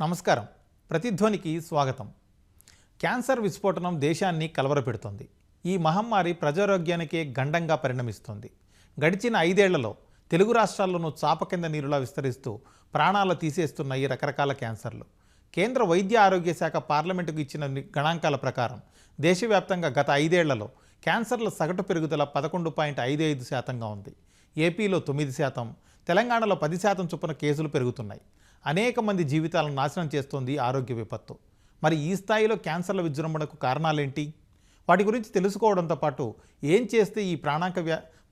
నమస్కారం. ప్రతిధ్వనికి స్వాగతం. క్యాన్సర్ విస్ఫోటనం దేశాన్ని కలవరపెడుతోంది. ఈ మహమ్మారి ప్రజారోగ్యానికే గండంగా పరిణమిస్తోంది. గడిచిన 5 ఏళ్లలో తెలుగు రాష్ట్రాల్లోనూ చాప కింద నీరులా విస్తరిస్తూ ప్రాణాలు తీసేస్తున్న ఈ రకరకాల క్యాన్సర్లు. కేంద్ర వైద్య ఆరోగ్య శాఖ పార్లమెంటుకు ఇచ్చిన గణాంకాల ప్రకారం దేశవ్యాప్తంగా గత 5 ఏళ్లలో క్యాన్సర్ల సగటు పెరుగుదల 11.55% ఉంది. ఏపీలో 9%, తెలంగాణలో 10% చొప్పున కేసులు పెరుగుతున్నాయి. అనేక మంది జీవితాలను నాశనం చేస్తోంది ఆరోగ్య విపత్తు. మరి ఈ స్థాయిలో క్యాన్సర్ల విజృంభణకు కారణాలేంటి? వాటి గురించి తెలుసుకోవడంతో పాటు ఏం చేస్తే ఈ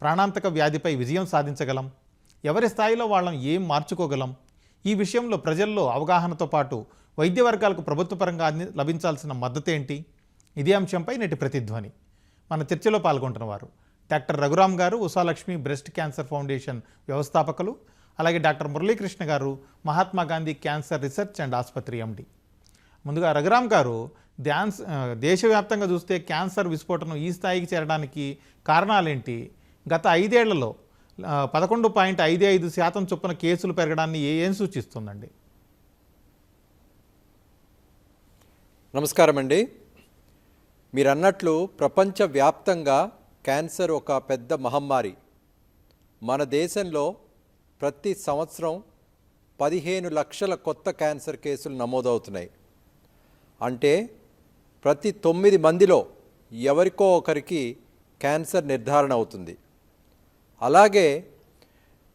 ప్రాణాంతక వ్యాధిపై విజయం సాధించగలం? ఎవరి స్థాయిలో వాళ్ళం ఏం మార్చుకోగలం? ఈ విషయంలో ప్రజల్లో అవగాహనతో పాటు వైద్య వర్గాలకు ప్రభుత్వపరంగా లభించాల్సిన మద్దతు ఏంటి? ఇదే అంశంపై నేటి ప్రతిధ్వని. మన చర్చలో పాల్గొంటున్న వారు డాక్టర్ రఘురామ్ గారు, ఉషాలక్ష్మి బ్రెస్ట్ క్యాన్సర్ ఫౌండేషన్ వ్యవస్థాపకులు, అలాగే డాక్టర్ మురళీకృష్ణ గారు, Mahatma Gandhi cancer research and ఆసుపత్రి ఎండి. ముందుగా రఘురామ్ గారు, దేశవ్యాప్తంగా చూస్తే క్యాన్సర్ విస్ఫోటనం ఈ స్థాయికి చేరడానికి కారణాలేంటి? గత 5 ఏళ్లలో 11.55% చొప్పున కేసులు పెరగడాన్ని ఏం సూచిస్తుందండి? నమస్కారం అండి. మీరు అన్నట్లు ప్రపంచవ్యాప్తంగా క్యాన్సర్ ఒక పెద్ద మహమ్మారి. మన దేశంలో ప్రతి సంవత్సరం 15 లక్షల కొత్త క్యాన్సర్ కేసులు నమోదవుతున్నాయి. అంటే ప్రతి 9 మందిలో ఎవరికో ఒకరికి క్యాన్సర్ నిర్ధారణ అవుతుంది. అలాగే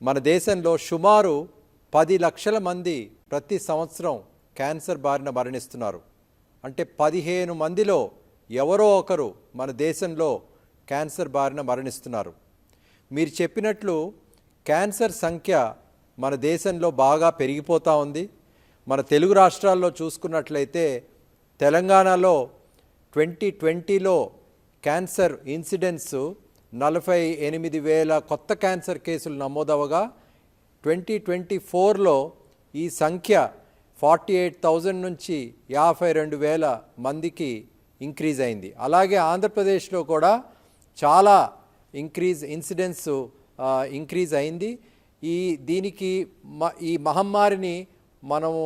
మన దేశంలో సుమారు 10 లక్షల మంది ప్రతి సంవత్సరం క్యాన్సర్ బారిన మరణిస్తున్నారు. అంటే 15 మందిలో ఎవరో ఒకరు మన దేశంలో క్యాన్సర్ బారిన మరణిస్తున్నారు. మీరు చెప్పినట్లు క్యాన్సర్ సంఖ్య మన దేశంలో బాగా పెరిగిపోతూ ఉంది. మన తెలుగు రాష్ట్రాల్లో చూసుకున్నట్లయితే తెలంగాణలో 2020లో క్యాన్సర్ ఇన్సిడెన్స్ 48,000 కొత్త క్యాన్సర్ కేసులు నమోదవగా 2024లో ఈ సంఖ్య 48,000 నుంచి 52,000 మందికి ఇంక్రీజ్ అయింది. అలాగే ఆంధ్రప్రదేశ్లో కూడా చాలా ఇన్సిడెన్స్ ఇంక్రీజ్ అయింది. దీనికి ఈ మహమ్మారిని మనము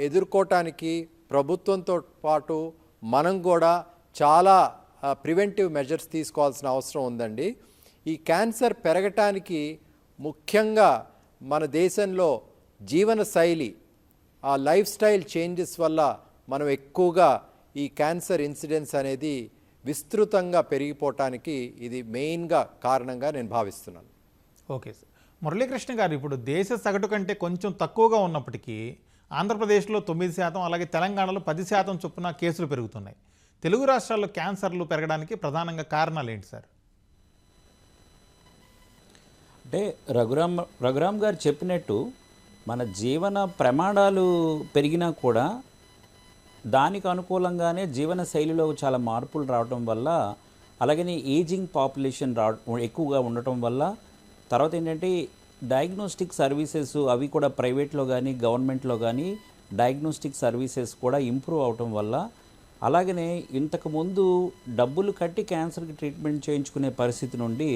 ఎదుర్కోవటానికి ప్రభుత్వంతో పాటు మనం కూడా చాలా ప్రివెంటివ్ మెజర్స్ తీసుకోవాల్సిన అవసరం ఉందండి. ఈ క్యాన్సర్ పెరగటానికి ముఖ్యంగా మన దేశంలో జీవన శైలి, ఆ లైఫ్ స్టైల్ చేంజెస్ వల్ల మనం ఎక్కువగా ఈ క్యాన్సర్ ఇన్సిడెన్స్ అనేది విస్తృతంగా పెరిగిపోవటానికి ఇది మెయిన్గా కారణంగా నేను భావిస్తున్నాను. Okay sir. మురళీకృష్ణ గారు, ఇప్పుడు దేశ సగటు కంటే కొంచెం తక్కువగా ఉన్నప్పటికీ ఆంధ్రప్రదేశ్లో 9%, అలాగే తెలంగాణలో 10% చొప్పున కేసులు పెరుగుతున్నాయి. తెలుగు రాష్ట్రాల్లో క్యాన్సర్లు పెరగడానికి ప్రధానంగా కారణాలు ఏంటి సార్? అంటే రఘురామ్ గారు చెప్పినట్టు మన జీవన ప్రమాణాలు పెరిగినా కూడా దానికి అనుకూలంగానే జీవన శైలిలో చాలా మార్పులు రావడం వల్ల, అలాగని ఏజింగ్ పాపులేషన్ ఎక్కువగా ఉండటం వల్ల, తర్వాత ఏంటంటే డయాగ్నోస్టిక్ సర్వీసెస్ అవి కూడా ప్రైవేట్లో కానీ గవర్నమెంట్లో కానీ డయాగ్నోస్టిక్ సర్వీసెస్ కూడా ఇంప్రూవ్ అవటం వల్ల, అలాగనే ఇంతకుముందు డబ్బులు కట్టి క్యాన్సర్కి ట్రీట్మెంట్ చేయించుకునే పరిస్థితి నుండి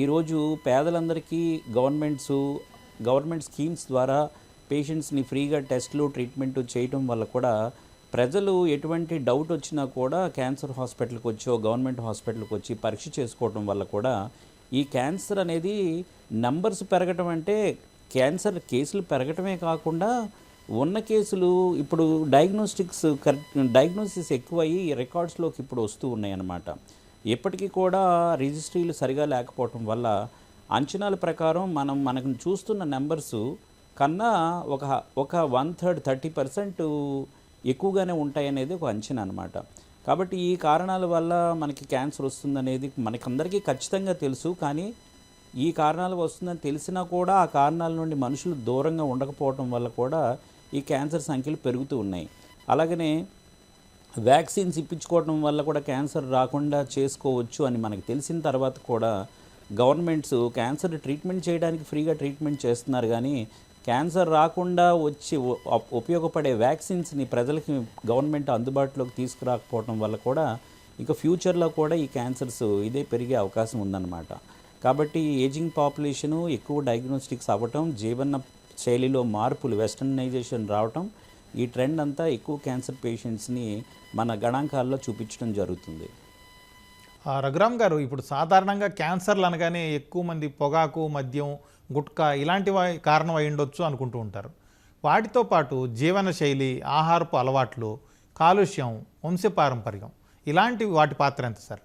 ఈరోజు పేదలందరికీ గవర్నమెంట్ స్కీమ్స్ ద్వారా పేషెంట్స్ని ఫ్రీగా టెస్ట్లు ట్రీట్మెంట్ చేయటం వల్ల కూడా ప్రజలు ఎటువంటి డౌట్ వచ్చినా కూడా క్యాన్సర్ హాస్పిటల్కి వచ్చో గవర్నమెంట్ హాస్పిటల్కి వచ్చి పరీక్ష చేసుకోవడం వల్ల కూడా ఈ క్యాన్సర్ అనేది నంబర్స్ పెరగటం, అంటే క్యాన్సర్ కేసులు పెరగటమే కాకుండా ఉన్న కేసులు ఇప్పుడు డయాగ్నోసిస్ ఎక్కువయ్యి రికార్డ్స్లోకి ఇప్పుడు వస్తూ ఉన్నాయి అన్నమాట. ఎప్పటికీ కూడా రిజిస్ట్రీలు సరిగా లేకపోవటం వల్ల అంచనాల ప్రకారం మనకు చూస్తున్న నెంబర్స్ కన్నా ఒక 1/3 30% ఎక్కువగానే ఉంటాయనేది ఒక అంచనా అనమాట. కాబట్టి ఈ కారణాల వల్ల మనకి క్యాన్సర్ వస్తుందనేది మనకందరికీ ఖచ్చితంగా తెలుసు. కానీ ఈ కారణాలు వస్తుందని తెలిసినా కూడా ఆ కారణాల నుండి మనుషులు దూరంగా ఉండకపోవడం వల్ల కూడా ఈ క్యాన్సర్ సంఖ్యలు పెరుగుతూ ఉన్నాయి. అలాగనే వ్యాక్సిన్స్ ఇప్పించుకోవడం వల్ల కూడా క్యాన్సర్ రాకుండా చేసుకోవచ్చు అని మనకు తెలిసిన తర్వాత కూడా గవర్నమెంట్స్ క్యాన్సర్ ట్రీట్మెంట్ చేయడానికి ఫ్రీగా ట్రీట్మెంట్ చేస్తున్నారు. కానీ క్యాన్సర్ రాకుండా వచ్చి ఉపయోగపడే వ్యాక్సిన్స్ని ప్రజలకి గవర్నమెంట్ అందుబాటులోకి తీసుకురాకపోవడం వల్ల కూడా ఇంకా ఫ్యూచర్లో కూడా ఈ క్యాన్సర్స్ ఇదే పెరిగే అవకాశం ఉందన్నమాట. కాబట్టి ఏజింగ్ పాపులేషను ఎక్కువ డయాగ్నోస్టిక్స్ అవ్వటం, జీవన శైలిలో మార్పులు వెస్టర్నైజేషన్ రావటం, ఈ ట్రెండ్ అంతా ఎక్కువ క్యాన్సర్ పేషెంట్స్ని మన గణాంకాల్లో చూపించడం జరుగుతుంది. రఘురామ్ గారు, ఇప్పుడు సాధారణంగా క్యాన్సర్లు అనగానే ఎక్కువ మంది పొగాకు, మద్యం, గుట్కా ఇలాంటివి కారణం అయి ఉండొచ్చు అనుకుంటూ ఉంటారు. వాటితో పాటు జీవనశైలి, ఆహారపు అలవాట్లు, కాలుష్యం, వంశపారంపర్యం ఇలాంటివి వాటి పాత్ర ఎంత సార్?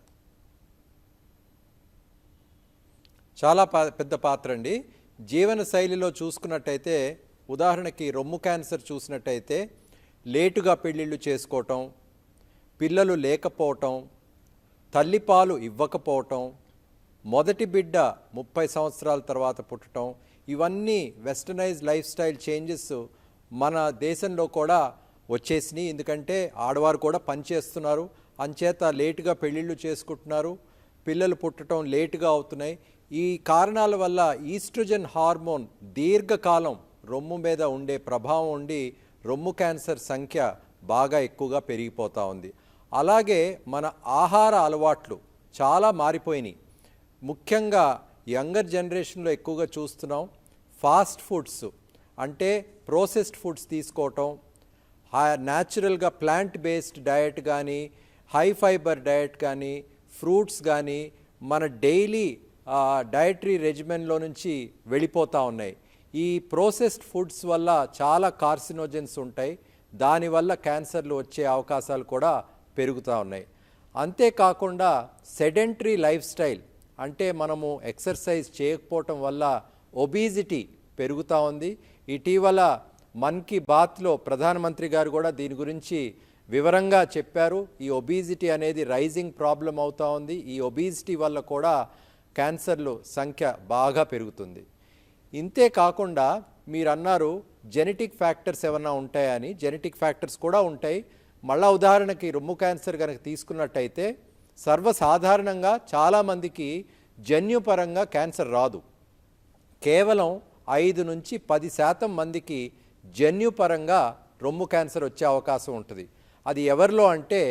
చాలా పెద్ద పాత్ర అండి. జీవన శైలిలో చూసుకున్నట్టయితే ఉదాహరణకి రొమ్ము క్యాన్సర్ చూసినట్టయితే లేటుగా పెళ్ళిళ్ళు చేసుకోవటం, పిల్లలు లేకపోవటం, తల్లిపాలు ఇవ్వకపోవటం, మొదటి బిడ్డ 30 సంవత్సరాల తర్వాత పుట్టడం, ఇవన్నీ వెస్టర్నైజ్ లైఫ్ స్టైల్ చేంజెస్ మన దేశంలో కూడా వచ్చేసినాయి. ఎందుకంటే ఆడవారు కూడా పనిచేస్తున్నారు, అంచేత లేటుగా పెళ్ళిళ్ళు చేసుకుంటున్నారు, పిల్లలు పుట్టడం లేటుగా అవుతున్నాయి. ఈ కారణాల వల్ల ఈస్ట్రోజన్ హార్మోన్ దీర్ఘకాలం రొమ్ము మీద ఉండే ప్రభావం ఉండి రొమ్ము క్యాన్సర్ సంఖ్య బాగా ఎక్కువగా పెరిగిపోతూ ఉంది. అలాగే మన ఆహార అలవాట్లు చాలా మారిపోయినాయి. ముఖ్యంగా యంగర్ జనరేషన్లో ఎక్కువగా చూస్తున్నాం. ఫాస్ట్ ఫుడ్స్ అంటే ప్రోసెస్డ్ ఫుడ్స్ తీసుకోవటం, న్యాచురల్గా ప్లాంట్ బేస్డ్ డయట్ కానీ, హై ఫైబర్ డయట్ కానీ, ఫ్రూట్స్ కానీ మన డైలీ డయటరీ రెజిమెన్లో నుంచి వెళ్ళిపోతూ ఉన్నాయి. ఈ ప్రోసెస్డ్ ఫుడ్స్ వల్ల చాలా కార్సినోజన్స్ ఉంటాయి, దానివల్ల క్యాన్సర్లు వచ్చే అవకాశాలు కూడా పెరుగుతూ ఉన్నాయి. అంతేకాకుండా సెడెంటరీ లైఫ్ స్టైల్ అంటే మనము ఎక్సర్సైజ్ చేయకపోవటం వల్ల ఒబీజిటీ పెరుగుతూ ఉంది. ఇటీవల మన్ కీ బాత్లో ప్రధానమంత్రి గారు కూడా దీని గురించి వివరంగా చెప్పారు. ఈ ఒబీజిటీ అనేది రైజింగ్ ప్రాబ్లం అవుతూ ఉంది. ఈ ఒబీజిటీ వల్ల కూడా క్యాన్సర్లు సంఖ్య బాగా పెరుగుతుంది. ఇంతే కాకుండా మీరు అన్నారు జెనెటిక్ ఫ్యాక్టర్స్ ఏమన్నా ఉంటాయని. జెనెటిక్ ఫ్యాక్టర్స్ కూడా ఉంటాయి. మళ్ళా ఉదాహరణకి రొమ్ము క్యాన్సర్ కనుక తీసుకున్నట్టయితే సర్వసాధారణంగా చాలామందికి జన్యుపరంగా క్యాన్సర్ రాదు. కేవలం 5 నుంచి 10% మందికి జన్యుపరంగా రొమ్ము క్యాన్సర్ వచ్చే అవకాశం ఉంటుంది. అది ఎవరిలో అంటే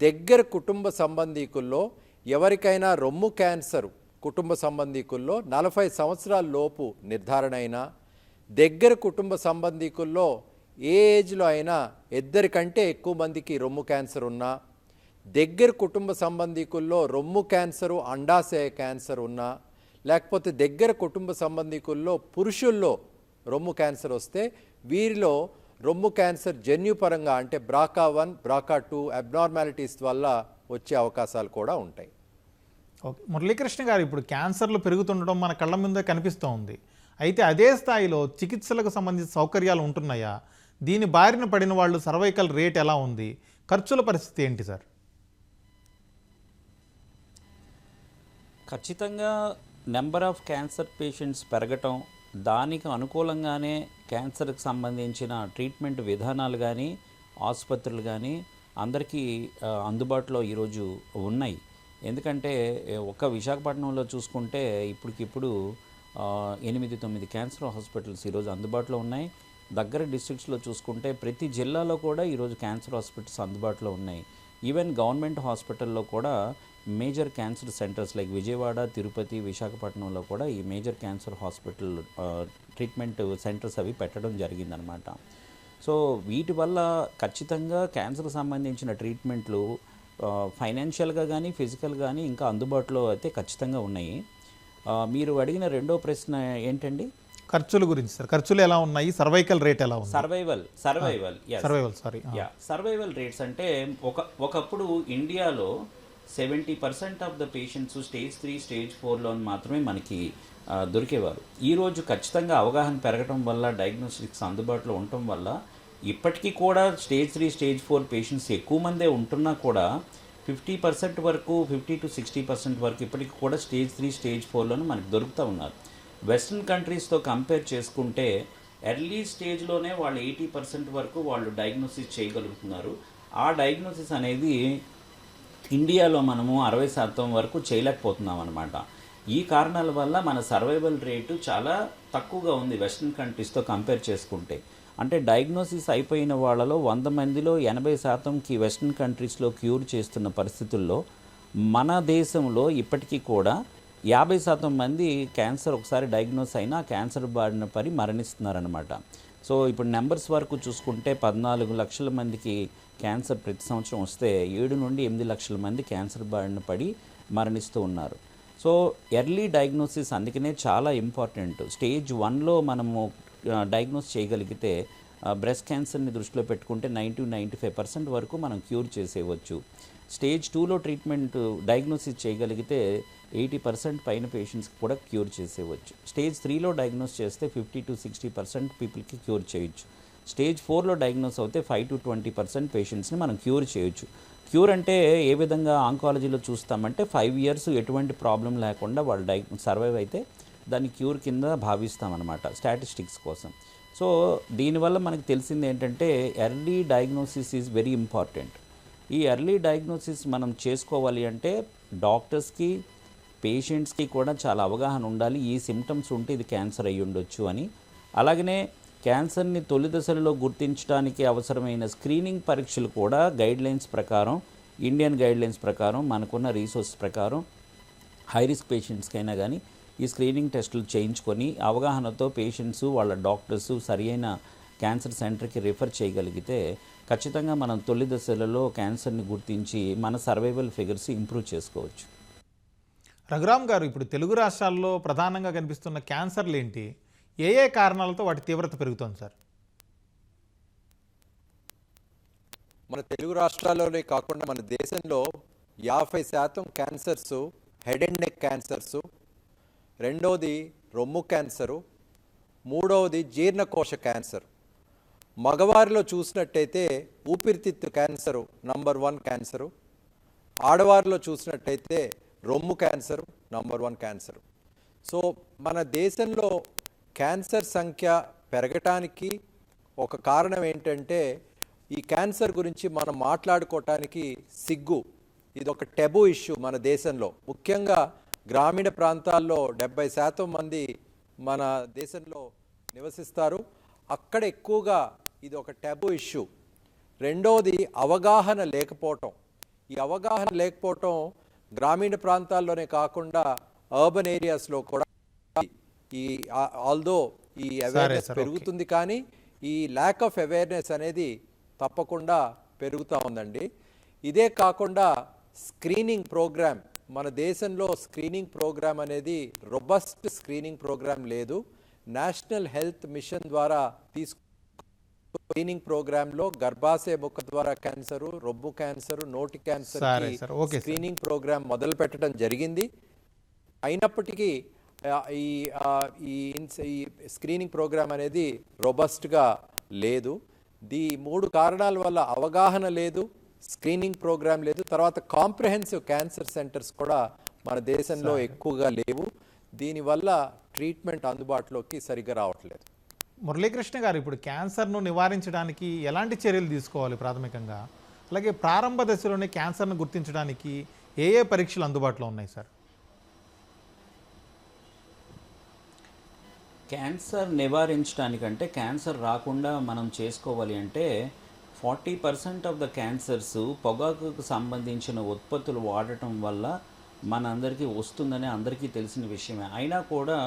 దగ్గర కుటుంబ సంబంధీకుల్లో ఎవరికైనా రొమ్ము క్యాన్సర్ కుటుంబ సంబంధీకుల్లో 40 సంవత్సరాల లోపు నిర్ధారణ అయినా, దగ్గర కుటుంబ సంబంధీకుల్లో ఏ ఏజ్లో అయినా 2 కంటే ఎక్కువ మందికి రొమ్ము క్యాన్సర్ ఉన్నా, దగ్గర కుటుంబ సంబంధీకుల్లో రొమ్ము క్యాన్సరు అండాశయ క్యాన్సర్ ఉన్నా, లేకపోతే దగ్గర కుటుంబ సంబంధీకుల్లో పురుషుల్లో రొమ్ము క్యాన్సర్ వస్తే వీరిలో రొమ్ము క్యాన్సర్ జన్యుపరంగా అంటే BRCA1, BRCA2 అబ్నార్మాలిటీస్ వల్ల వచ్చే అవకాశాలు కూడా ఉంటాయి. ఓకే, మురళీకృష్ణ గారు, ఇప్పుడు క్యాన్సర్లు పెరుగుతుండడం మన కళ్ళ ముందే కనిపిస్తూ ఉంది. అయితే అదే స్థాయిలో చికిత్సలకు సంబంధించిన సౌకర్యాలు ఉంటున్నాయా? దీని బారిన పడిన వాళ్ళు సర్వైకల్ రేట్ ఎలా ఉంది? ఖర్చుల పరిస్థితి ఏంటి సార్? ఖచ్చితంగా నెంబర్ ఆఫ్ క్యాన్సర్ పేషెంట్స్ పెరగటం, దానికి అనుకూలంగానే క్యాన్సర్కి సంబంధించిన ట్రీట్మెంట్ విధానాలు కానీ ఆసుపత్రులు కానీ అందరికీ అందుబాటులో ఈరోజు ఉన్నాయి. ఎందుకంటే ఒక్క విశాఖపట్నంలో చూసుకుంటే ఇప్పటికిప్పుడు 8-9 క్యాన్సర్ హాస్పిటల్స్ ఈరోజు అందుబాటులో ఉన్నాయి. దగ్గర డిస్ట్రిక్ట్స్లో చూసుకుంటే ప్రతి జిల్లాలో కూడా ఈరోజు క్యాన్సర్ హాస్పిటల్స్ అందుబాటులో ఉన్నాయి. ఈవెన్ గవర్నమెంట్ హాస్పిటల్లో కూడా major cancer centres like Vijayawada, Tirupati, విశాఖపట్నంలో కూడా ఈ major cancer hospital treatment centres అవి పెట్టడం జరిగిందనమాట. సో వీటి వల్ల ఖచ్చితంగా క్యాన్సర్కి సంబంధించిన ట్రీట్మెంట్లు ఫైనాన్షియల్గా కానీ ఫిజికల్ కానీ ఇంకా అందుబాటులో అయితే ఖచ్చితంగా ఉన్నాయి. మీరు అడిగిన రెండో ప్రశ్న ఏంటండి? ఖర్చుల గురించి సార్. ఖర్చులు ఎలా ఉన్నాయి? సర్వైకల్ రేట్ ఎలా ఉంది? సర్వైవల్ రేట్స్ అంటే ఒకప్పుడు ఇండియాలో 70% of the patients stage 3, stage 4లో మాత్రమే మనకి దొరికేవారు. ఈరోజు ఖచ్చితంగా అవగాహన పెరగడం వల్ల, డయాగ్నోస్టిక్స్ అందుబాటులో ఉండటం వల్ల ఇప్పటికీ కూడా స్టేజ్ 3, స్టేజ్ 4 పేషెంట్స్ ఎక్కువ మందే ఉంటున్నా కూడా 50% వరకు, 50 to 60% వరకు ఇప్పటికి కూడా స్టేజ్ 3, స్టేజ్ 4లోనే మనకు దొరుకుతూ ఉన్నారు. వెస్ట్రన్ కంట్రీస్తో కంపేర్ చేసుకుంటే ఎర్లీ స్టేజ్లోనే వాళ్ళు 80% వరకు వాళ్ళు డయాగ్నోసిస్ చేయగలుగుతున్నారు. ఆ డయాగ్నోసిస్ అనేది ఇండియాలో మనము 60% వరకు చేయలేకపోతున్నాం అన్నమాట. ఈ కారణాల వల్ల మన సర్వైవల్ రేటు చాలా తక్కువగా ఉంది వెస్ట్రన్ కంట్రీస్తో కంపేర్ చేసుకుంటే. అంటే డయాగ్నోసిస్ అయిపోయిన వాళ్ళలో 100 మందిలో 80%కి వెస్ట్రన్ కంట్రీస్లో క్యూర్ చేస్తున్న పరిస్థితుల్లో మన దేశంలో ఇప్పటికీ కూడా 50% మంది క్యాన్సర్ ఒకసారి డయాగ్నోస్ అయినా క్యాన్సర్ బారిన పడి మరణిస్తున్నారనమాట. సో ఇప్పుడు నెంబర్స్ వరకు చూసుకుంటే 14 లక్షల మందికి క్యాన్సర్ ప్రతి సంవత్సరం వస్తే 7 నుండి 8 లక్షల మంది క్యాన్సర్ బారిన పడి మరణిస్తూ ఉన్నారు. సో ఎర్లీ డయాగ్నోసిస్ అందుకనే చాలా ఇంపార్టెంట్. స్టేజ్ 1లో మనము డయాగ్నోస్ చేయగలిగితే బ్రెస్ట్ క్యాన్సర్ని దృష్టిలో పెట్టుకుంటే 90-95% వరకు మనం క్యూర్ చేసేయవచ్చు. స్టేజ్ 2లో ట్రీట్మెంట్ డయాగ్నోసిస్ చేయగలిగితే 80% పైన పేషెంట్స్కి కూడా క్యూర్ చేసేయవచ్చు. స్టేజ్ 3లో డయాగ్నోస్ చేస్తే 50-60% పీపుల్కి క్యూర్ చేయొచ్చు. స్టేజ్ 4లో డయాగ్నోస్ అవుతే 5-20% పేషెంట్స్ని మనం క్యూర్ చేయొచ్చు. క్యూర్ అంటే ఏ విధంగా ఆంకాలజీలో చూస్తామంటే 5 years ఎటువంటి ప్రాబ్లం లేకుండా వాళ్ళు సర్వైవ్ అయితే దాన్ని క్యూర్ కింద భావిస్తామన్నమాట స్టాటిస్టిక్స్ కోసం. సో దీనివల్ల మనకు తెలిసింది ఏంటంటే early diagnosis is very important. ఈ ఎర్లీ డయాగ్నోసిస్ మనం చేసుకోవాలి అంటే డాక్టర్స్కి పేషెంట్స్కి కూడా చాలా అవగాహన ఉండాలి. ఈ సిమ్టమ్స్ ఉంటే ఇది క్యాన్సర్ అయ్యి ఉండొచ్చు అని. అలాగనే క్యాన్సర్ని తొలి దశలలో గుర్తించడానికి అవసరమైన స్క్రీనింగ్ పరీక్షలు కూడా గైడ్లైన్స్ ప్రకారం, ఇండియన్ గైడ్లైన్స్ ప్రకారం, మనకున్న రీసోర్స్ ప్రకారం హై రిస్క్ పేషెంట్స్కైనా కానీ ఈ స్క్రీనింగ్ టెస్టులు చేయించుకొని అవగాహనతో పేషెంట్స్ వాళ్ళ డాక్టర్స్ సరియైన క్యాన్సర్ సెంటర్కి రిఫర్ చేయగలిగితే ఖచ్చితంగా మనం తొలి దశలలో క్యాన్సర్ని గుర్తించి మన సర్వైవల్ ఫిగర్స్ ఇంప్రూవ్ చేసుకోవచ్చు. రఘురామ్ గారు, ఇప్పుడు తెలుగు రాష్ట్రాల్లో ప్రధానంగా కనిపిస్తున్న క్యాన్సర్లు ఏంటి? ఏ ఏ కారణాలతో వాటి తీవ్రత పెరుగుతోంది సార్? మన తెలుగు రాష్ట్రాల్లోనే కాకుండా మన దేశంలో 50% cancers head and neck cancers, రెండవది రొమ్ము క్యాన్సరు, మూడవది జీర్ణకోశ క్యాన్సర్. మగవారిలో చూసినట్టయితే ఊపిరితిత్తు క్యాన్సరు నంబర్ 1 క్యాన్సరు, ఆడవారిలో చూసినట్టయితే రొమ్ము క్యాన్సరు నంబర్ 1 క్యాన్సరు. సో మన దేశంలో క్యాన్సర్ సంఖ్య పెరగటానికి ఒక కారణం ఏంటంటే ఈ క్యాన్సర్ గురించి మనం మాట్లాడుకోవటానికి సిగ్గు. ఇది ఒక టెబు ఇష్యూ మన దేశంలో. ముఖ్యంగా గ్రామీణ ప్రాంతాల్లో 70% మంది మన దేశంలో నివసిస్తారు. అక్కడ ఎక్కువగా ఇది ఒక టెబు ఇష్యూ. రెండవది అవగాహన లేకపోవటం. ఈ అవగాహన లేకపోవటం గ్రామీణ ప్రాంతాల్లోనే కాకుండా అర్బన్ ఏరియాస్లో కూడా ఈ ఆల్దో ఈ అవేర్నెస్ పెరుగుతుంది, కానీ ఈ ల్యాక్ ఆఫ్ అవేర్నెస్ అనేది తప్పకుండా పెరుగుతూ ఉందండి. ఇదే కాకుండా స్క్రీనింగ్ ప్రోగ్రామ్, మన దేశంలో స్క్రీనింగ్ ప్రోగ్రామ్ అనేది రొబస్ట్ స్క్రీనింగ్ ప్రోగ్రామ్ లేదు. నేషనల్ హెల్త్ మిషన్ ద్వారా స్క్రీనింగ్ ప్రోగ్రాంలో గర్భాశయ ముఖ ద్వారా క్యాన్సరు, రొమ్ము క్యాన్సరు, నోటి క్యాన్సర్ స్క్రీనింగ్ ప్రోగ్రామ్ మొదలు పెట్టడం జరిగింది. అయినప్పటికీ ఈ స్క్రీనింగ్ ప్రోగ్రామ్ అనేది రొబస్ట్గా లేదు. 3 కారణాల వల్ల అవగాహన లేదు, స్క్రీనింగ్ ప్రోగ్రామ్ లేదు, తర్వాత కాంప్రహెన్సివ్ క్యాన్సర్ సెంటర్స్ కూడా మన దేశంలో ఎక్కువగా లేవు. దీనివల్ల ట్రీట్మెంట్ అందుబాటులోకి సరిగ్గా రావట్లేదు. మురళీకృష్ణ గారు, ఇప్పుడు క్యాన్సర్ను నివారించడానికి ఎలాంటి చర్యలు తీసుకోవాలి ప్రాథమికంగా? అలాగే ప్రారంభ దశలోనే క్యాన్సర్ను గుర్తించడానికి ఏ ఏ పరీక్షలు అందుబాటులో ఉన్నాయి సార్? క్యాన్సర్ నివారించడానికంటే క్యాన్సర్ రాకుండా మనం చేసుకోవాలి అంటే 40% ఆఫ్ ద క్యాన్సర్స్ పొగాకుకు సంబంధించిన ఉత్పత్తులు వాడటం వల్ల మనందరికీ వస్తుందని అందరికీ తెలిసిన విషయమే. అయినా కూడా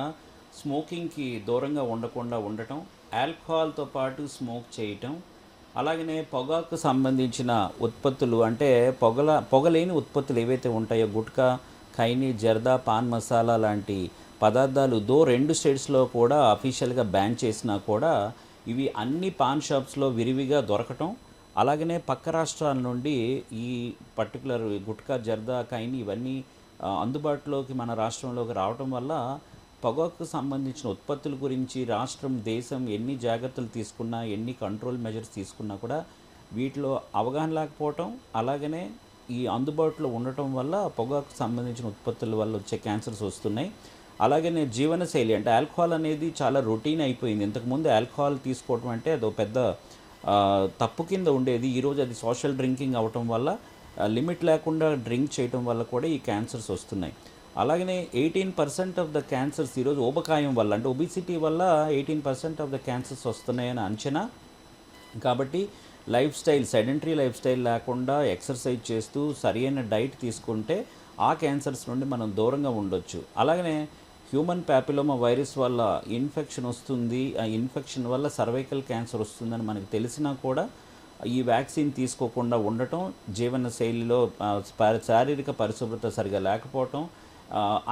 స్మోకింగ్కి దూరంగా ఉండకుండా ఉండటం, ఆల్కహాల్తో పాటు స్మోక్ చేయటం, అలాగనే పొగాకు సంబంధించిన ఉత్పత్తులు అంటే పొగలేని ఉత్పత్తులు ఏవైతే ఉంటాయో గుట్కా, ఖైనీ, జర్దా, పాన్ మసాలా లాంటి పదార్థాలు 2 స్టేట్స్లో కూడా అఫీషియల్గా బ్యాన్ చేసినా కూడా ఇవి అన్ని పాన్ షాప్స్లో విరివిగా దొరకటం, అలాగనే పక్క రాష్ట్రాల నుండి ఈ పర్టికులర్ గుట్కా, జర్దా, ఖైనీ ఇవన్నీ అందుబాటులోకి మన రాష్ట్రంలోకి రావటం వల్ల పొగాకు సంబంధించిన ఉత్పత్తుల గురించి రాష్ట్రం, దేశం ఎన్ని జాగ్రత్తలు తీసుకున్నా, ఎన్ని కంట్రోల్ మెజర్స్ తీసుకున్నా కూడా వీటిలో అవగాహన లేకపోవటం, అలాగనే ఈ అందుబాటులో ఉండటం వల్ల పొగాకు సంబంధించిన ఉత్పత్తుల వల్ల వచ్చే క్యాన్సర్స్ వస్తున్నాయి. అలాగనే జీవనశైలి అంటే ఆల్కహాల్ అనేది చాలా రొటీన్ అయిపోయింది. ఇంతకుముందు ఆల్కహాల్ తీసుకోవటం అంటే అదో పెద్ద తప్పు కింద ఉండేది. ఈరోజు అది సోషల్ డ్రింకింగ్ అవటం వల్ల, లిమిట్ లేకుండా డ్రింక్ చేయటం వల్ల కూడా ఈ క్యాన్సర్స్ వస్తున్నాయి. అలాగనే 18% ఆఫ్ ద క్యాన్సర్స్ ఈరోజు ఊబకాయం వల్ల అంటే ఒబిసిటీ వల్ల 18% ఆఫ్ ద క్యాన్సర్స్ వస్తున్నాయని అంచనా. కాబట్టి life style, sedentary life style లేకుండా ఎక్సర్సైజ్ చేస్తూ సరైన డైట్ తీసుకుంటే ఆ క్యాన్సర్స్ నుండి మనం దూరంగా ఉండొచ్చు. అలాగనే హ్యూమన్ ప్యాపిలోమా వైరస్ వల్ల ఇన్ఫెక్షన్ వస్తుంది, ఆ ఇన్ఫెక్షన్ వల్ల సర్వైకల్ క్యాన్సర్ వస్తుందని మనకు తెలిసినా కూడా ఈ వ్యాక్సిన్ తీసుకోకుండా ఉండటం, జీవన శైలిలో శారీరక పరిశుభ్రత సరిగా లేకపోవటం,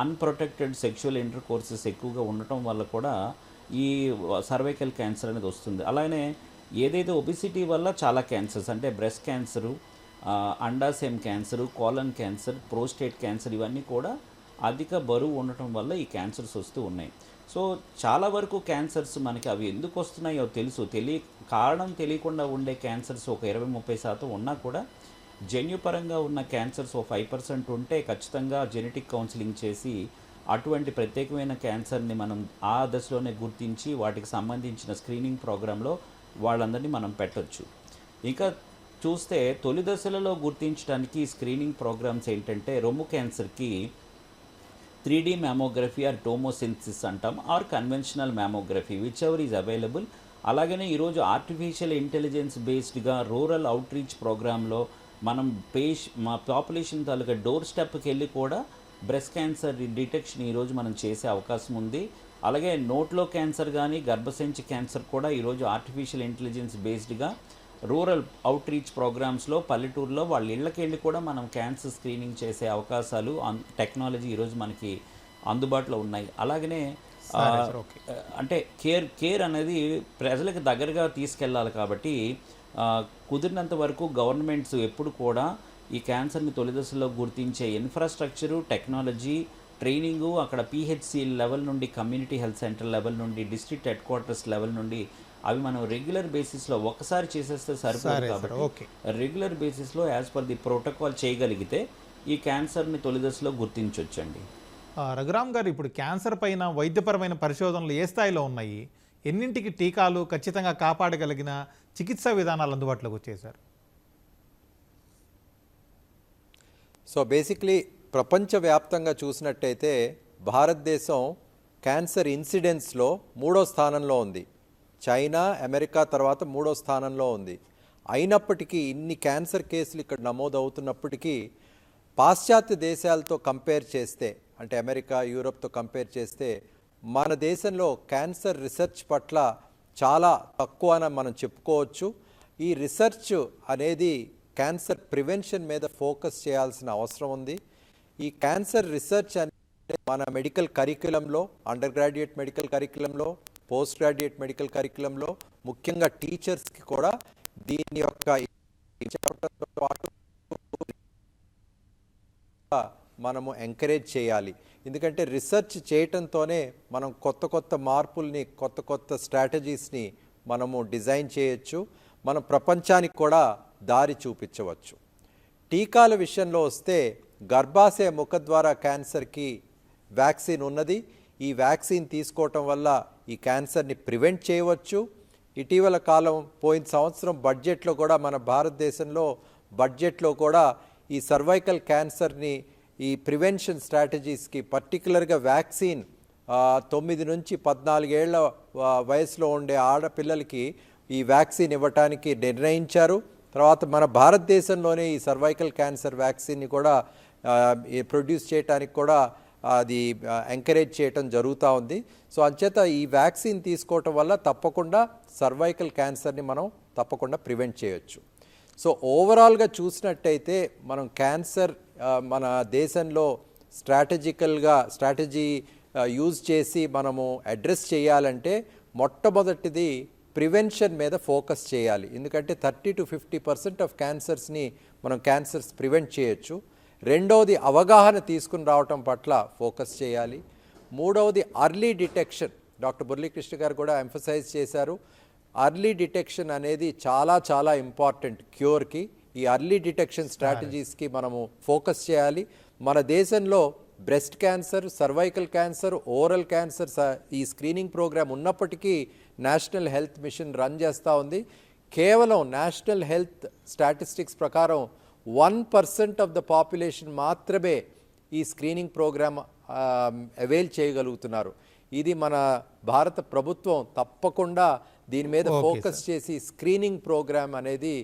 అన్ప్రొటెక్టెడ్ సెక్షువల్ ఇంటర్ కోర్సెస్ ఎక్కువగా ఉండటం వల్ల కూడా ఈ సర్వైకల్ క్యాన్సర్ అనేది వస్తుంది. అలానే ఏదైతే ఒబిసిటీ వల్ల చాలా క్యాన్సర్స్ అంటే బ్రెస్ట్ క్యాన్సరు, అండాశయం cancer, colon cancer, prostate cancer ఇవన్నీ కూడా అధిక బరువు ఉండటం వల్ల ఈ క్యాన్సర్స్ వస్తూ ఉన్నాయి. సో చాలా వరకు క్యాన్సర్స్ మనకి అవి ఎందుకు వస్తున్నాయో తెలుసు, కారణం తెలియకుండా ఉండే క్యాన్సర్స్ ఒక 20-30% ఉన్నా కూడా జన్యుపరంగా ఉన్న క్యాన్సర్స్ ఒక 5% ఉంటే ఖచ్చితంగా జెనెటిక్ కౌన్సిలింగ్ చేసి అటువంటి ప్రత్యేకమైన క్యాన్సర్ని మనం ఆ దశలోనే గుర్తించి వాటికి సంబంధించిన స్క్రీనింగ్ ప్రోగ్రాంలో వాళ్ళందరినీ మనం పెట్టొచ్చు. ఇంకా చూస్తే తొలి దశలలో గుర్తించడానికి స్క్రీనింగ్ ప్రోగ్రామ్స్ ఏంటంటే రొమ్ము క్యాన్సర్కి 3D మ్యామోగ్రఫీ ఆర్ టోమోసిన్సిస్ అంటాం, or conventional mammography whichever is available. అలాగనే ఈరోజు ఆర్టిఫిషియల్ ఇంటెలిజెన్స్ బేస్డ్గా రూరల్ అవుట్రీచ్ ప్రోగ్రాంలో మనం మా పాపులేషన్ తాలూకా డోర్ స్టెప్కి వెళ్ళి కూడా బ్రెస్ట్ క్యాన్సర్ డిటెక్షన్ ఈరోజు మనం చేసే అవకాశం ఉంది. అలాగే నోట్లో క్యాన్సర్ కానీ గర్భసంచి క్యాన్సర్ కూడా ఈరోజు ఆర్టిఫిషియల్ ఇంటెలిజెన్స్ బేస్డ్గా రూరల్ అవుట్రీచ్ ప్రోగ్రామ్స్లో పల్లెటూరులో వాళ్ళ ఇళ్ళకి వెళ్ళి కూడా మనం క్యాన్సర్ స్క్రీనింగ్ చేసే అవకాశాలు టెక్నాలజీ ఈరోజు మనకి అందుబాటులో ఉన్నాయి. అలాగనే అంటే కేర్ అనేది ప్రజలకు దగ్గరగా తీసుకెళ్ళాలి కాబట్టి కుదిరినంత వరకు గవర్నమెంట్స్ ఎప్పుడు కూడా ఈ క్యాన్సర్ని తొలి దశలో గుర్తించే ఇన్ఫ్రాస్ట్రక్చరు, టెక్నాలజీ, ట్రైనింగు అక్కడ పిహెచ్సి లెవెల్ నుండి, కమ్యూనిటీ హెల్త్ సెంటర్ లెవెల్ నుండి, డిస్ట్రిక్ట్ హెడ్ క్వార్టర్స్ లెవెల్ నుండి అవి మనం రెగ్యులర్ బేసిస్లో ఒకసారి చేసేస్తే సరిపోదు. కాబట్టి రెగ్యులర్ బేసిస్లో యాజ్ పర్ ది ప్రోటోకాల్ చేయగలిగితే ఈ క్యాన్సర్ని తొలి దశలో గుర్తించవచ్చండి. రఘురామ్ గారు, ఇప్పుడు క్యాన్సర్ పైన వైద్యపరమైన పరిశోధనలు ఏ స్థాయిలో ఉన్నాయి? ఎన్నింటికి టీకాలు ఖచ్చితంగా కాపాడగలిగిన చికిత్సా విధానాలు అందుబాటులోకి వచ్చేసారు? సో బేసిక్లీ ప్రపంచవ్యాప్తంగా చూసినట్టయితే భారతదేశం క్యాన్సర్ ఇన్సిడెన్స్లో 3వ స్థానంలో ఉంది. చైనా, అమెరికా తర్వాత 3వ స్థానంలో ఉంది. అయినప్పటికీ ఇన్ని క్యాన్సర్ కేసులు ఇక్కడ నమోదవుతున్నప్పటికీ పాశ్చాత్య దేశాలతో కంపేర్ చేస్తే, అంటే అమెరికా, యూరోప్తో కంపేర్ చేస్తే మన దేశంలో క్యాన్సర్ రీసెర్చ్ పట్ల చాలా తక్కువ అని మనం చెప్పుకోవచ్చు. ఈ రీసెర్చ్ అనేది క్యాన్సర్ ప్రివెన్షన్ మీద ఫోకస్ చేయాల్సిన అవసరం ఉంది. ఈ క్యాన్సర్ రీసెర్చ్ అంటే మన మెడికల్ కరిక్యులంలో, అండర్ గ్రాడ్యుయేట్ మెడికల్ కరిక్యులంలో, పోస్ట్ గ్రాడ్యుయేట్ మెడికల్ కరిక్యులంలో, ముఖ్యంగా టీచర్స్కి కూడా దీని యొక్క మనము ఎంకరేజ్ చేయాలి. ఎందుకంటే రీసెర్చ్ చేయటంతోనే మనం కొత్త కొత్త మార్పుల్ని, కొత్త కొత్త స్ట్రాటజీస్ని మనము డిజైన్ చేయొచ్చు. మన ప్రపంచానికి కూడా దారి చూపించవచ్చు. టీకాల విషయంలో వస్తే గర్భాశయ ముఖద్వార క్యాన్సర్కి వ్యాక్సిన్ ఉన్నది. ఈ వ్యాక్సిన్ తీసుకోవటం వల్ల ఈ క్యాన్సర్ని ప్రివెంట్ చేయవచ్చు. ఇటీవల కాలం పోయిన సంవత్సరం బడ్జెట్లో కూడా మన భారతదేశంలో బడ్జెట్లో కూడా ఈ సర్వైకల్ క్యాన్సర్ని, ఈ ప్రివెన్షన్ స్ట్రాటజీస్కి పర్టికులర్గా వ్యాక్సిన్ 9 నుంచి 14 ఏళ్ల వయసులో ఉండే ఆడపిల్లలకి ఈ వ్యాక్సిన్ ఇవ్వటానికి నిర్ణయించారు. తర్వాత మన భారతదేశంలోనే ఈ సర్వైకల్ క్యాన్సర్ వ్యాక్సిన్ని కూడా ప్రొడ్యూస్ చేయడానికి కూడా అది ఎంకరేజ్ చేయటం జరుగుతూ ఉంది. సో అంచేత ఈ వ్యాక్సిన్ తీసుకోవటం వల్ల తప్పకుండా సర్వైకల్ క్యాన్సర్ని మనం తప్పకుండా ప్రివెంట్ చేయొచ్చు. సో ఓవరాల్గా చూసినట్టయితే మనం క్యాన్సర్ మన దేశంలో స్ట్రాటజీ యూజ్ చేసి మనము అడ్రస్ చేయాలంటే మొట్టమొదటిది ప్రివెన్షన్ మీద ఫోకస్ చేయాలి. ఎందుకంటే 30-50% ఆఫ్ క్యాన్సర్స్ని మనం క్యాన్సర్స్ ప్రివెంట్ చేయొచ్చు. రెండవది అవగాహన తీసుకుని రావటం పట్ల ఫోకస్ చేయాలి. మూడవది అర్లీ డిటెక్షన్. డాక్టర్ మురళీకృష్ణ గారు కూడా ఎంఫసైజ్ చేశారు. అర్లీ డిటెక్షన్ అనేది చాలా చాలా ఇంపార్టెంట్ క్యూర్కి. ఈ అర్లీ డిటెక్షన్ స్ట్రాటజీస్కి మనము ఫోకస్ చేయాలి. మన దేశంలో breast cancer, cervical cancer, oral cancer ఈ స్క్రీనింగ్ ప్రోగ్రామ్ ఉన్నప్పటికీ నేషనల్ హెల్త్ మిషన్ రన్ చేస్తూ ఉంది. కేవలం నేషనల్ హెల్త్ స్టాటిస్టిక్స్ ప్రకారం 1% ఆఫ్ ద పాపులేషన్ మాత్రమే ఈ స్క్రీనింగ్ ప్రోగ్రామ్ అవైల్ చేయగలుగుతున్నారు. ఇది మన భారత ప్రభుత్వం తప్పకుండా దీని మీద ఫోకస్ చేసి స్క్రీనింగ్ ప్రోగ్రామ్ అనేది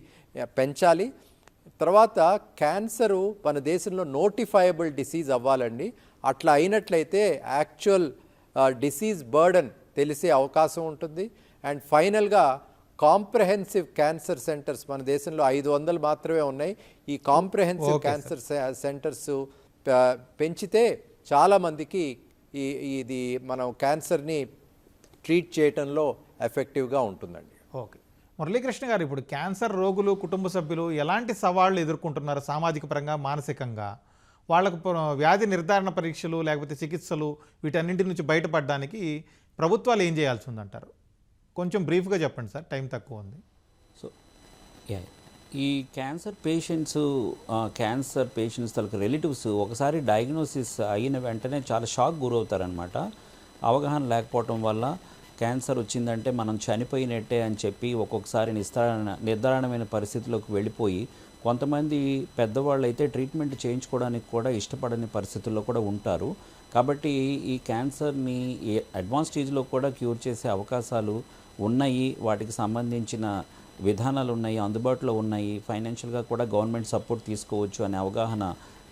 పెంచాలి. తర్వాత క్యాన్సరు మన దేశంలో నోటిఫైయబుల్ డిసీజ్ అవ్వాలండి. అట్లా అయినట్లయితే యాక్చువల్ డిసీజ్ బర్డన్ తెలిసే అవకాశం ఉంటుంది. అండ్ ఫైనల్గా కాంప్రహెన్సివ్ క్యాన్సర్ సెంటర్స్ మన దేశంలో 500 మాత్రమే ఉన్నాయి. ఈ కాంప్రహెన్సివ్ క్యాన్సర్ సెంటర్స్ పెంచితే చాలామందికి ఇది మనం క్యాన్సర్ని ట్రీట్ చేయటంలో ఎఫెక్టివ్గా ఉంటుందండి. ఓకే, మురళీకృష్ణ గారు, ఇప్పుడు క్యాన్సర్ రోగులు కుటుంబ సభ్యులు ఎలాంటి సవాళ్లు ఎదుర్కొంటున్నారు సామాజిక పరంగా, మానసికంగా? వాళ్ళకు వ్యాధి నిర్ధారణ పరీక్షలు లేకపోతే చికిత్సలు వీటన్నింటి నుంచి బయటపడడానికి ప్రభుత్వాలు ఏం చేయాల్సి ఉందంటారు? కొంచెం బ్రీఫ్గా చెప్పండి సార్, టైం తక్కువ ఉంది. సో ఈ క్యాన్సర్ పేషెంట్స్ తనకు రిలేటివ్స్ ఒకసారి డయాగ్నోసిస్ అయిన వెంటనే చాలా షాక్ గురవుతారనమాట. అవగాహన లేకపోవటం వల్ల క్యాన్సర్ వచ్చిందంటే మనం చనిపోయినట్టే అని చెప్పి ఒక్కొక్కసారి నిర్ధారణమైన పరిస్థితిలోకి వెళ్ళిపోయి కొంతమంది పెద్దవాళ్ళు అయితే ట్రీట్మెంట్ చేయించుకోవడానికి కూడా ఇష్టపడని పరిస్థితుల్లో కూడా ఉంటారు. కాబట్టి ఈ క్యాన్సర్ని అడ్వాన్స్ స్టేజ్లో కూడా క్యూర్ చేసే అవకాశాలు ఉన్నాయి, వాటికి సంబంధించిన విధానాలు ఉన్నాయి, అందుబాటులో ఉన్నాయి. ఫైనాన్షియల్గా కూడా గవర్నమెంట్ సపోర్ట్ తీసుకోవచ్చు అనే అవగాహన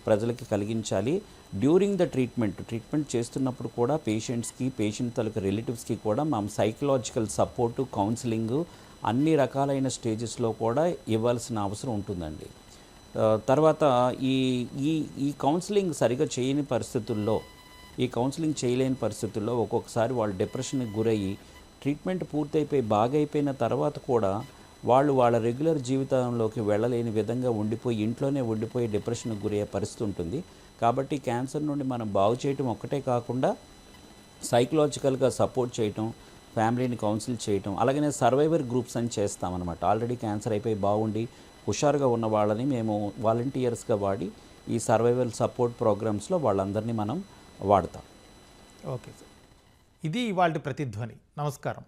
ప్రజలకి కలిగించాలి. డ్యూరింగ్ ద ట్రీట్మెంట్ చేస్తున్నప్పుడు కూడా పేషెంట్ తలకు రిలేటివ్స్కి కూడా మనం సైకలాజికల్ సపోర్టు, కౌన్సిలింగ్ అన్ని రకాలైన స్టేజెస్లో కూడా ఇవ్వాల్సిన అవసరం ఉంటుందండి. తర్వాత ఈ కౌన్సిలింగ్ సరిగా చేయని పరిస్థితుల్లో, చేయలేని పరిస్థితుల్లో ఒక్కొక్కసారి వాళ్ళు డిప్రెషన్కి గురయ్యి ట్రీట్మెంట్ పూర్తయిపోయి బాగైపోయిన తర్వాత కూడా వాళ్ళ రెగ్యులర్ జీవితంలోకి వెళ్ళలేని విధంగా ఇంట్లోనే ఉండిపోయి డిప్రెషన్కి గురయ్యే పరిస్థితి ఉంటుంది. కాబట్టి క్యాన్సర్ నుండి మనం బాగు చేయటం ఒక్కటే కాకుండా సైకలాజికల్గా సపోర్ట్ చేయటం, ఫ్యామిలీని కౌన్సిల్ చేయటం, అలాగనే సర్వైవర్ గ్రూప్స్ అని చేస్తామన్నమాట. ఆల్రెడీ క్యాన్సర్ అయిపోయి బాగుండి హుషారుగా ఉన్న వాళ్ళని మేము వాలంటీర్స్గా వాడి ఈ సర్వైవల్ సపోర్ట్ ప్రోగ్రామ్స్లో వాళ్ళందరినీ మనం వాడతాం. ఓకే సార్, ఇది ఇవాళ ప్రతిధ్వని. నమస్కారం.